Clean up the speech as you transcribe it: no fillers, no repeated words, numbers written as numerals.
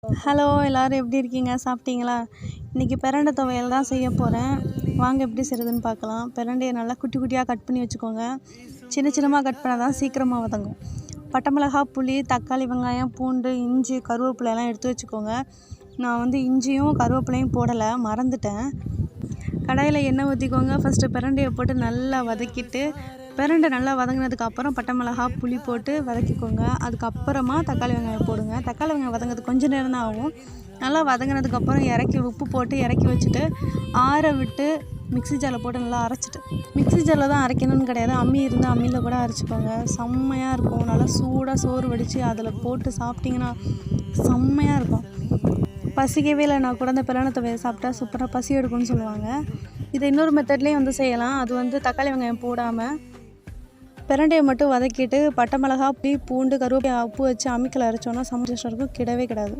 Hello எல்லோரும் எப்படி இருக்கீங்க? சாப்பிட்டீங்களா? இன்றைக்கி பிரண்டை துவையல் தான் செய்ய போகிறேன். வாங்க எப்படி செய்கிறதுன்னு பார்க்கலாம். பிரண்டையை நல்லா குட்டி குட்டியாக கட் பண்ணி வச்சுக்கோங்க. சின்ன சின்னமாக கட் பண்ணால் தான் சீக்கிரமாக வதங்கும். பட்டை மிளகா, புளி, தக்காளி, வெங்காயம், பூண்டு, இஞ்சி, கருவேப்பிலையெல்லாம் எடுத்து வச்சுக்கோங்க. நான் இஞ்சியும் கருவேப்பிலையும் போடலை, மறந்துட்டேன். கடாயில் எண்ணெய் ஊற்றிக்கோங்க. ஃபஸ்ட்டு பிரண்டையை போட்டு நல்லா வதக்கிட்டு, பிரண்டை நல்லா வதங்கினதுக்கப்புறம் பட்டை மிளகா, புளி போட்டு வதக்கிக்கோங்க. அதுக்கப்புறமா தக்காளி வெங்காயம் போடுங்க. தக்காளி வெங்காயம் வதங்கிறது கொஞ்சம் நேரம் தான் ஆகும். நல்லா வதங்கினதுக்கப்புறம் உப்பு போட்டு இறக்கி வச்சுட்டு ஆற விட்டு மிக்ஸி ஜாரில் போட்டு நல்லா அரைச்சிட்டு, மிக்ஸி ஜாரில் தான் அரைக்கணும்னு கிடையாது, அம்மி இருந்தால் அம்மியில் கூட அரைச்சிக்கோங்க. செம்மையாக இருக்கும். நல்லா சூடாக சோறு வடித்து அதில் போட்டு சாப்பிட்டிங்கன்னா செம்மையாக இருக்கும். பசிக்கவே இல்லைனா கூட அந்த பிரண்டை துவையல் சாப்பிட்டா சூப்பராக பசி எடுக்கும்னு சொல்லுவாங்க. இதை இன்னொரு மெத்தட்லேயும் செய்யலாம். அது தக்காளி வெங்காயம் போடாமல் பிரண்டையை மட்டும் வதக்கிட்டு பட்டை மிளகா, புளி, பூண்டு, கருவேப்பிலை, உப்பு வச்சு அம்மிக்கல்ல அரைச்சோன்னா செம்ம டேஸ்ட்டாக இருக்கும். கிடவே கிடாது.